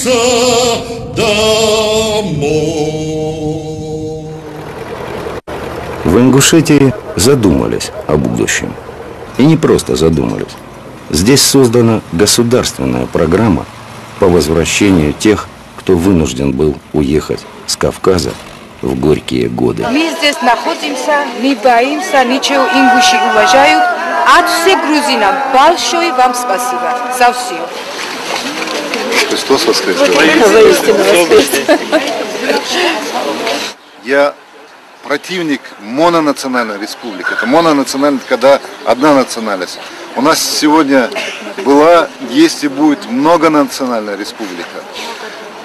вернуться домой. В Ингушетии задумались о будущем. И не просто задумались. Здесь создана государственная программа по возвращению тех, кто вынужден был уехать с Кавказа в горькие годы. Мы здесь находимся, не боимся, ничего, ингуши уважают. От всех грузинам большое вам спасибо за все. Христос воскрес! Воистину воскрес! Я противник мононациональной республики. Это мононациональность, когда одна национальность. У нас сегодня была, есть и будет многонациональная республика.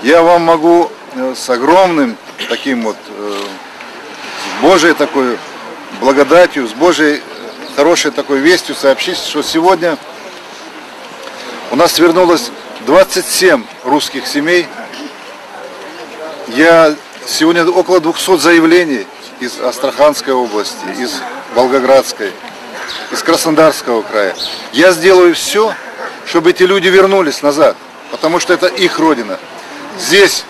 Я вам могу с огромным таким вот, с Божьей такой благодатью, с Божьей хорошей такой вестью сообщить, что сегодня у нас вернулось 27 русских семей. Я сегодня около 200 заявлений из Астраханской области, из Волгоградской, из Краснодарского края. Я сделаю все, чтобы эти люди вернулись назад, потому что это их родина. Здесь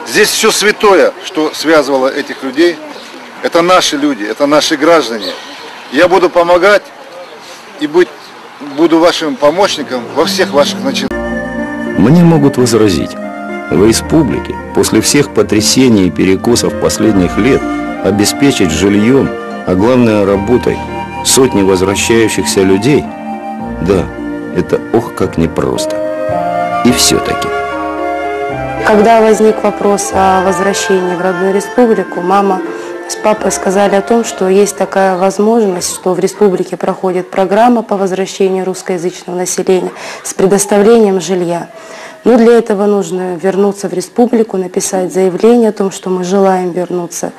все святое, что связывало этих людей. Это наши люди, это наши граждане. Я буду помогать и буду вашим помощником во всех ваших начинаниях. Мне могут возразить. В республике после всех потрясений и перекосов последних лет обеспечить жильем, а главное работой, сотни возвращающихся людей, да, это ох как непросто. И все-таки. Когда возник вопрос о возвращении в родную республику, мама с папой сказали о том, что есть такая возможность, что в республике проходит программа по возвращению русскоязычного населения с предоставлением жилья. Но для этого нужно вернуться в республику, написать заявление о том, что мы желаем вернуться,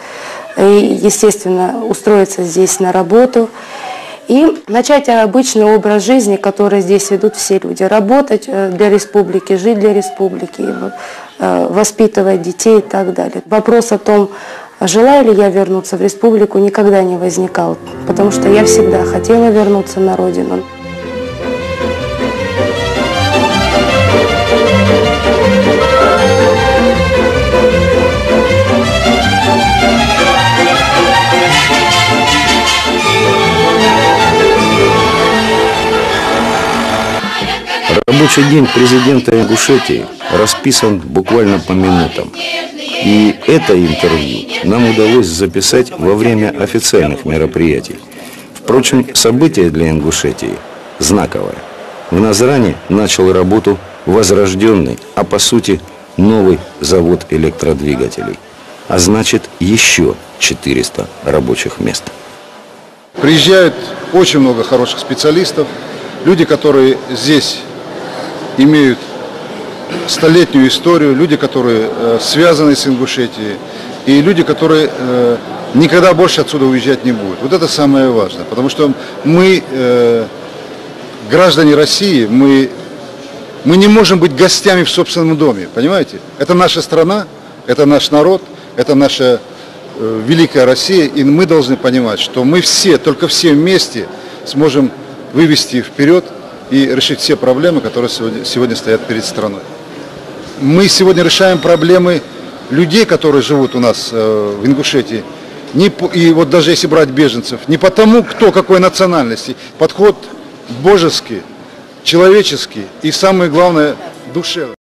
и, естественно, устроиться здесь на работу и начать обычный образ жизни, который здесь ведут все люди. Работать для республики, жить для республики, воспитывать детей и так далее. Вопрос о том, желаю ли я вернуться в республику, никогда не возникал, потому что я всегда хотела вернуться на родину. Рабочий день президента Ингушетии расписан буквально по минутам. И это интервью нам удалось записать во время официальных мероприятий. Впрочем, событие для Ингушетии знаковое. В Назрани начал работу возрожденный, а по сути новый завод электродвигателей. А значит, еще 400 рабочих мест. Приезжают очень много хороших специалистов, люди, которые здесь имеют столетнюю историю, люди, которые связаны с Ингушетией, и люди, которые никогда больше отсюда уезжать не будут. Вот это самое важное, потому что мы, граждане России, мы не можем быть гостями в собственном доме, понимаете? Это наша страна, это наш народ, это наша великая Россия, и мы должны понимать, что мы все, только все вместе сможем вывести вперед и решить все проблемы, которые сегодня стоят перед страной. Мы сегодня решаем проблемы людей, которые живут у нас в Ингушетии, и вот даже если брать беженцев, не потому, кто какой национальности, подход божеский, человеческий и самое главное, душевный.